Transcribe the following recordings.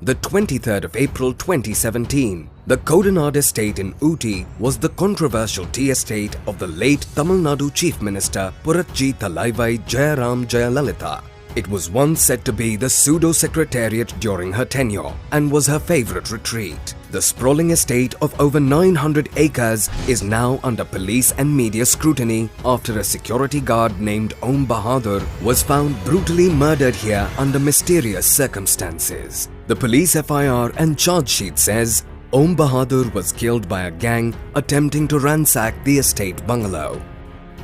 The 23rd of April 2017, the Kodanad estate in Ooty was the controversial tea estate of the late Tamil Nadu Chief Minister Puratchi Thalaivai Jayaram Jayalalitha. It was once said to be the pseudo-secretariat during her tenure and was her favourite retreat. The sprawling estate of over 900 acres is now under police and media scrutiny after a security guard named Om Bahadur was found brutally murdered here under mysterious circumstances. The police FIR and charge sheet says Om Bahadur was killed by a gang attempting to ransack the estate bungalow.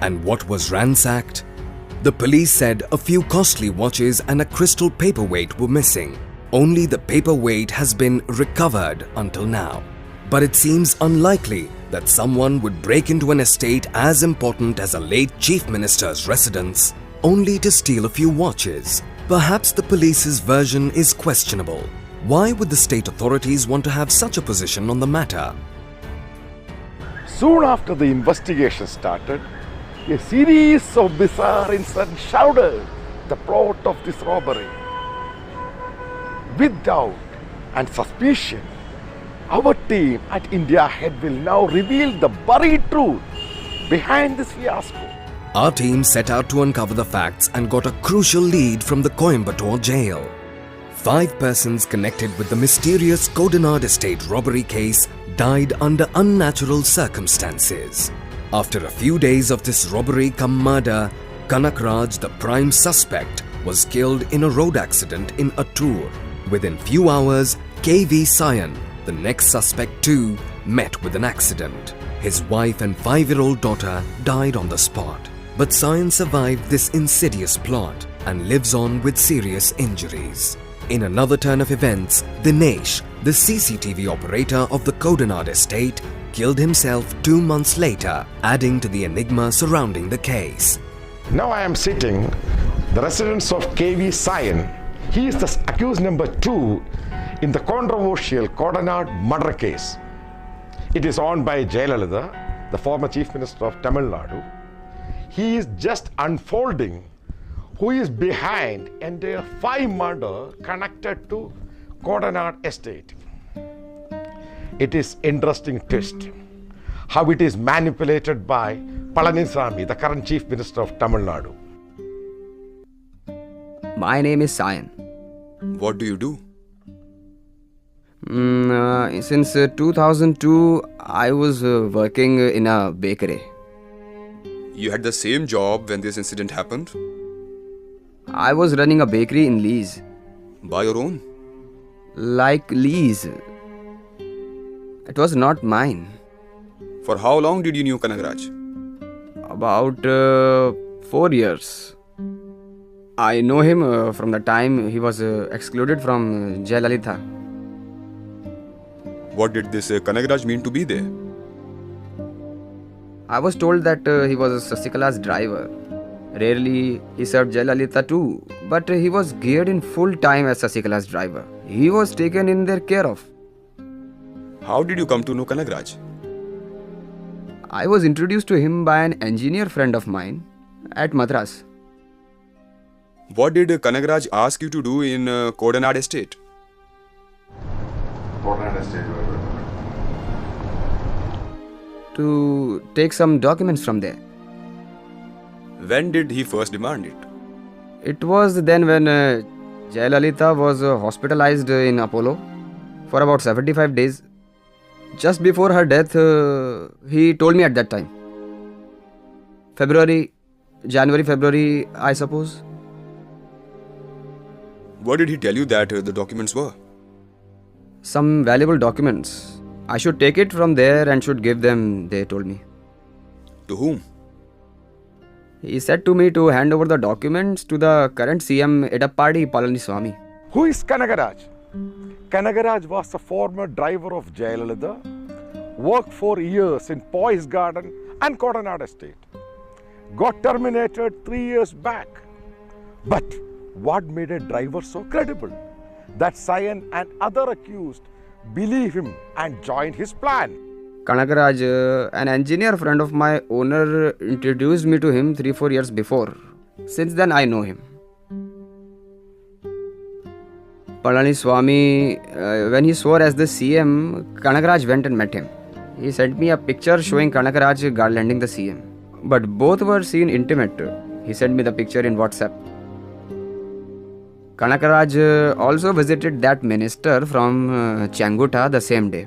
And what was ransacked? The police said a few costly watches and a crystal paperweight were missing. Only the paperweight has been recovered until now. But it seems unlikely that someone would break into an estate as important as a late chief minister's residence only to steal a few watches. Perhaps the police's version is questionable. Why would the state authorities want to have such a position on the matter? Soon after the investigation started, a series of bizarre incidents shrouded the plot of this robbery. With doubt and suspicion, our team at India Head will now reveal the buried truth behind this fiasco. Our team set out to uncover the facts and got a crucial lead from the Coimbatore jail. 5 persons connected with the mysterious Kodanad estate robbery case died under unnatural circumstances. After a few days of this robbery cum murder, Kanakraj, the prime suspect, was killed in a road accident in Attur. Within few hours, KV Sayan, the next suspect too, met with an accident. His wife and 5-year-old daughter died on the spot. But Sayan survived this insidious plot and lives on with serious injuries. In another turn of events, Dinesh, the CCTV operator of the Kodanad estate, killed himself 2 months later, adding to the enigma surrounding the case. Now I am sitting the residence of KV Sayan. He is the accused number 2 in the controversial Kodanad murder case. It is owned by Jayalalitha, the former Chief Minister of Tamil Nadu. He is just unfolding who is behind entire 5 murders connected to Kodanad estate. It is interesting twist how it is manipulated by Palanisamy, the current Chief Minister of Tamil Nadu. My name is Sayan. What do you do? Since 2002, I was working in a bakery. You had the same job when this incident happened? I was running a bakery in lease. By your own? Like lease. It was not mine. For how long did you know Kanagraj? About 4 years. I know him from the time he was excluded from Jayalalitha. What did this Kanagraj mean to be there? I was told that he was Sasikala's driver. Rarely he served Jayalalitha too, but he was geared in full time as Sasikala's driver. He was taken in their care of. How did you come to know Kanagraj? I was introduced to him by an engineer friend of mine at Madras. What did Kanagraj ask you to do in Kodanad estate? Kodanad estate. To take some documents from there. When did he first demand it? It was then when Jayalalitha was hospitalized in Apollo for about 75 days. Just before her death, he told me at that time. January, February, I suppose. What did he tell you that the documents were? Some valuable documents. I should take it from there and should give them, they told me. To whom? He said to me to hand over the documents to the current CM Edappadi Palaniswamy. Who is Kanagaraj? Kanagaraj was a former driver of Jayalalitha, worked for years in Poise Garden and Kodanad estate. Got terminated 3 years back. But what made a driver so credible? That Sayan and other accused believe him and joined his plan. Kanagaraj, an engineer friend of my owner, introduced me to him 3-4 years before. Since then I know him. Swami, when he swore as the CM, Kanagaraj went and met him. He sent me a picture showing Kanagaraj garlanding the CM. But both were seen intimate. He sent me the picture in WhatsApp. Kanagaraj also visited that minister from Changuta the same day.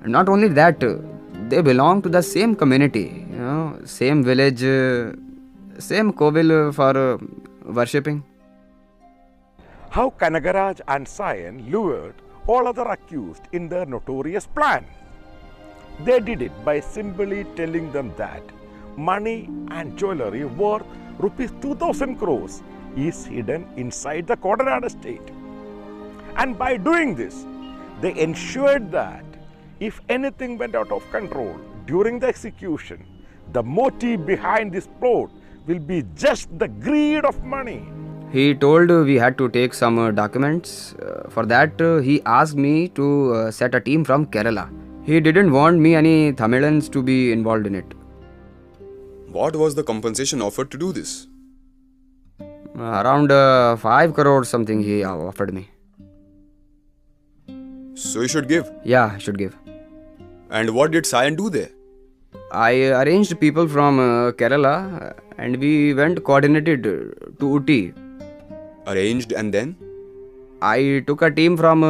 Not only that, they belong to the same community, same village, same kovil for worshipping. How Kanagaraj and Sion lured all other accused in their notorious plan. They did it by simply telling them that money and jewelry worth rupees 2000 crores is hidden inside the Kodanad estate. And by doing this, they ensured that if anything went out of control during the execution, the motive behind this plot will be just the greed of money. He told we had to take some documents. For that, he asked me to set a team from Kerala. He didn't want me any Tamilans to be involved in it. What was the compensation offered to do this? Around 5 crores something he offered me. So you should give. Yeah, I should give. And what did Sion do there? I arranged people from Kerala and we went coordinated to Uti. Arranged and then? I took a team from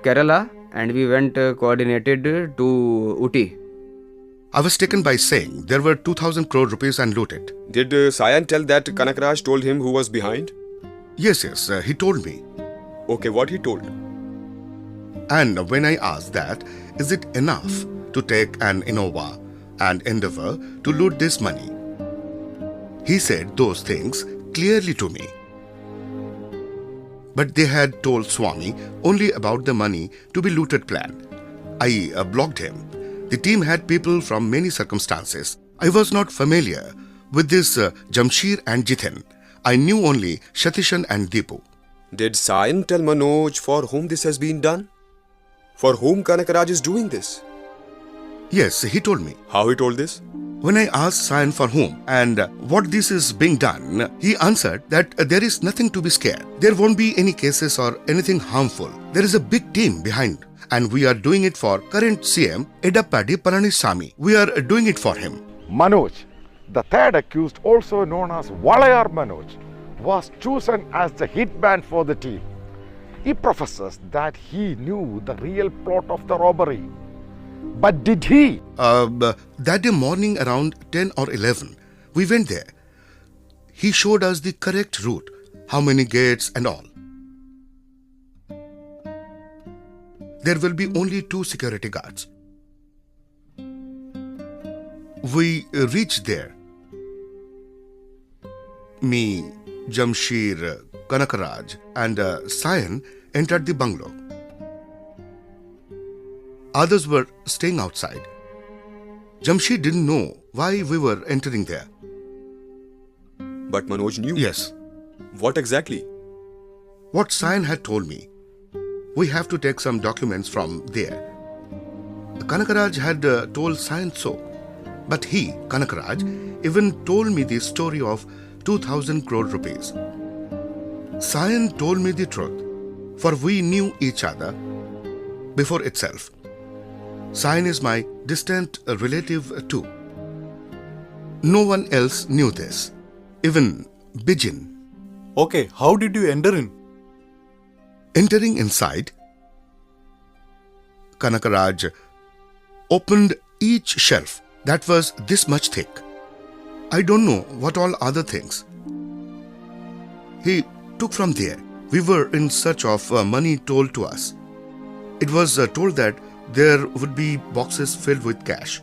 Kerala and we went coordinated to Uti. I was taken by saying there were 2000 crore rupees and looted. Did Sion tell that Kanagaraj told him who was behind? Yes, he told me. Okay, what he told? And when I asked that, is it enough to take an Innova and endeavor to loot this money? He said those things clearly to me. But they had told Swami only about the money to be looted plan. I blocked him. The team had people from many circumstances. I was not familiar with this Jamshir and Jithin. I knew only Shatishan and Deepu. Did Sion tell Manoj for whom this has been done? For whom Kanagaraj is doing this? Yes, he told me. How he told this? When I asked Sion for whom and what this is being done, he answered that there is nothing to be scared. There won't be any cases or anything harmful. There is a big team behind and we are doing it for current CM Edappadi Palaniswamy. We are doing it for him. Manoj, the third accused, also known as Valayar Manoj, was chosen as the hitman for the team. He professes that he knew the real plot of the robbery. But did he? That day morning around 10 or 11, we went there. He showed us the correct route, how many gates and all. There will be only 2 security guards. We reached there. Me, Jamshir, Kanagaraj and Sion entered the bungalow. Others were staying outside. Jamshir didn't know why we were entering there. But Manoj knew? Yes. What exactly? What Sion had told me. We have to take some documents from there. Kanagaraj had told Sion so. But he, Kanagaraj, even told me the story of 2000 crore rupees. Sion told me the truth, for we knew each other before itself. Sion is my distant relative too. No one else knew this, even Bijin. Okay, how did you enter in? Entering inside, Kanagaraj opened each shelf that was this much thick. I don't know what all other things. He took from there. We were in search of money told to us. It was told that there would be boxes filled with cash.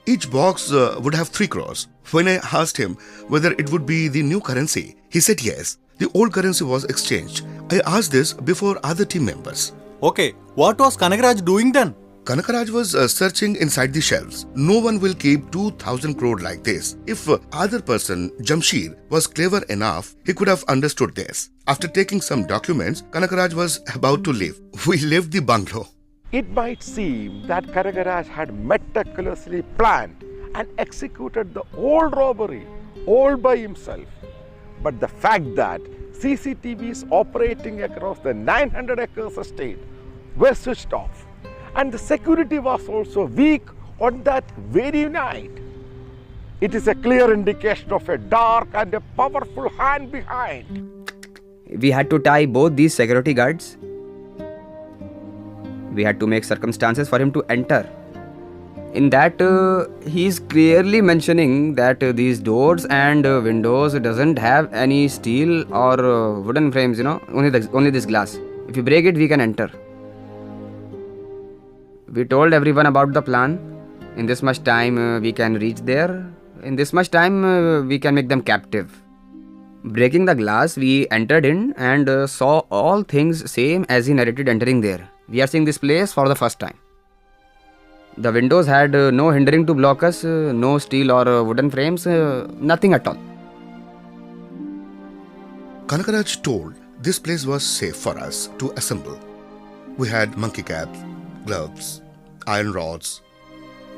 Each box would have 3 crores. When I asked him whether it would be the new currency, he said yes. The old currency was exchanged. I asked this before other team members. Okay, what was Kanagaraj doing then? Kanagaraj was searching inside the shelves. No one will keep 2000 crore like this. If other person, Jamshir, was clever enough, he could have understood this. After taking some documents, Kanagaraj was about to leave. We left the bungalow. It might seem that Kanagaraj had meticulously planned and executed the whole robbery all by himself. But the fact that CCTVs operating across the 900 acres estate were switched off, and the security was also weak on that very night. It is a clear indication of a dark and a powerful hand behind. We had to tie both these security guards. We had to make circumstances for him to enter. In that, he is clearly mentioning that these doors and windows doesn't have any steel or wooden frames, only this glass. If you break it, we can enter. We told everyone about the plan. In this much time, we can reach there. In this much time, we can make them captive. Breaking the glass, we entered in and saw all things same as he narrated entering there. We are seeing this place for the first time. The windows had no hindering to block us, no steel or wooden frames, nothing at all. Kanakaraj told this place was safe for us to assemble. We had monkey caps, gloves, iron rods,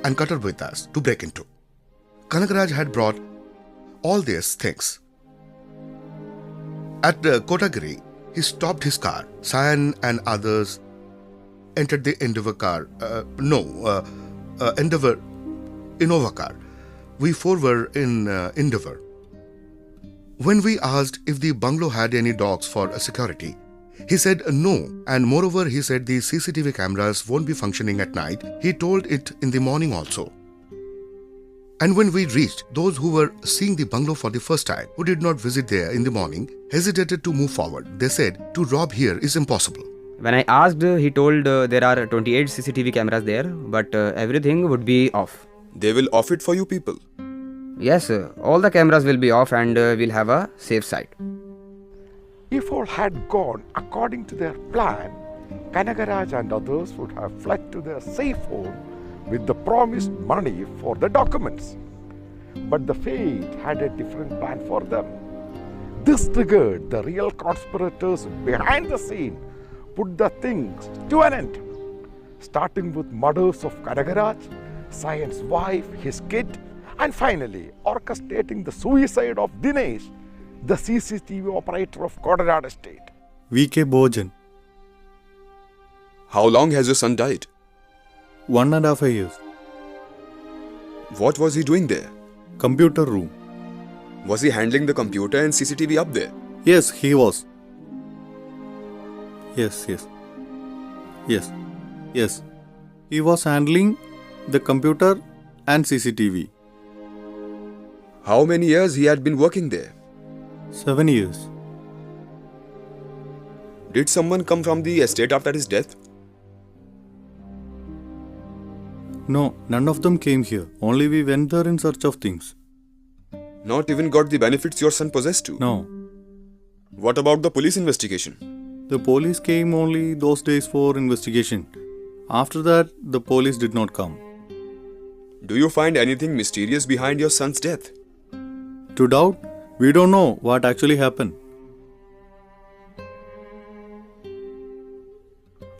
and cutter with us to break into. Kanakaraj had brought all these things. At Kotagiri, he stopped his car. Sayan and others entered the Endeavour car. Innova car. We four were in Endeavour. When we asked if the bungalow had any dogs for security, he said no, and moreover he said the CCTV cameras won't be functioning at night. He told it in the morning also. And when we reached, those who were seeing the bungalow for the first time, who did not visit there in the morning, hesitated to move forward. They said to rob here is impossible. When I asked, he told there are 28 CCTV cameras there, but everything would be off. They will off it for you people. Yes, all the cameras will be off and we'll have a safe side. If all had gone according to their plan, Kanagaraj and others would have fled to their safe home with the promised money for the documents. But the fate had a different plan for them. This triggered the real conspirators behind the scene, put the things to an end, starting with murders of Kanagaraj, Sayan's wife, his kid, and finally orchestrating the suicide of Dinesh, the CCTV operator of Kodanad estate. VK Bojan. How long has your son died? 1.5 years. What was he doing there? Computer room. Was he handling the computer and CCTV up there? Yes, he was. Yes. He was handling the computer and CCTV. How many years he had been working there? 7 years. Did someone come from the estate after his death? No, none of them came here. Only we went there in search of things. Not even got the benefits your son possessed to? No. What about the police investigation? The police came only those days for investigation. After that, the police did not come. Do you find anything mysterious behind your son's death? To doubt, we don't know what actually happened.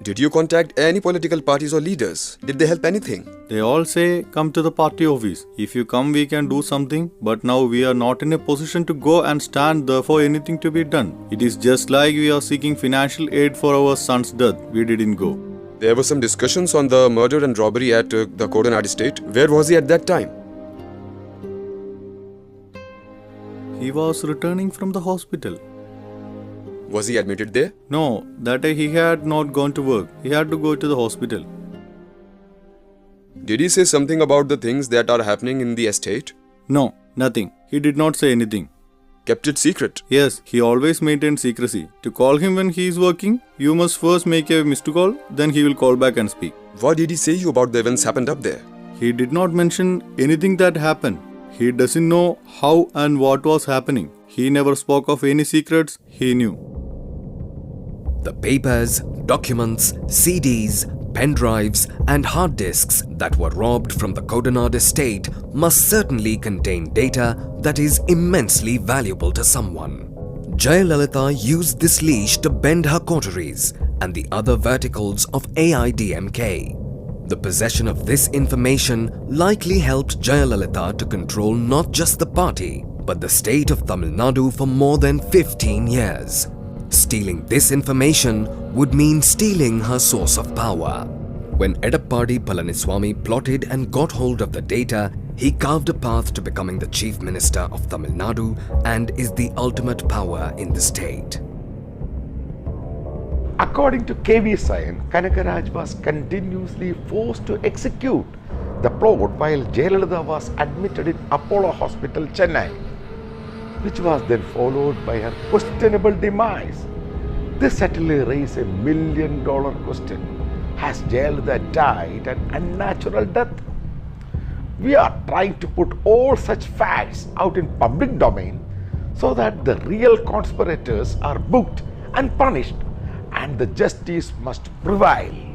Did you contact any political parties or leaders? Did they help anything? They all say, come to the party office. If you come, we can do something. But now we are not in a position to go and stand there for anything to be done. It is just like we are seeking financial aid for our son's death. We didn't go. There were some discussions on the murder and robbery at the Kodanad estate. Where was he at that time? He was returning from the hospital. Was he admitted there? No, that day he had not gone to work. He had to go to the hospital. Did he say something about the things that are happening in the estate? No, nothing. He did not say anything. Kept it secret? Yes, he always maintained secrecy. To call him when he is working, you must first make a missed call, then he will call back and speak. What did he say you about the events happened up there? He did not mention anything that happened. He doesn't know how and what was happening. He never spoke of any secrets he knew. The papers, documents, CDs, pen drives, and hard disks that were robbed from the Kodanad estate must certainly contain data that is immensely valuable to someone. Jayalalitha used this leash to bend her coteries and the other verticals of AIDMK. The possession of this information likely helped Jayalalitha to control not just the party, but the state of Tamil Nadu for more than 15 years. Stealing this information would mean stealing her source of power. When Edappadi Palaniswamy plotted and got hold of the data, he carved a path to becoming the Chief Minister of Tamil Nadu and is the ultimate power in the state. According to KV Sayan, Kanakaraj was continuously forced to execute the plot while Jayalalitha was admitted in Apollo Hospital, Chennai, which was then followed by her questionable demise. This certainly raises $1 million question. Has Jayalalitha died an unnatural death? We are trying to put all such facts out in public domain so that the real conspirators are booked and punished, and the justice must prevail.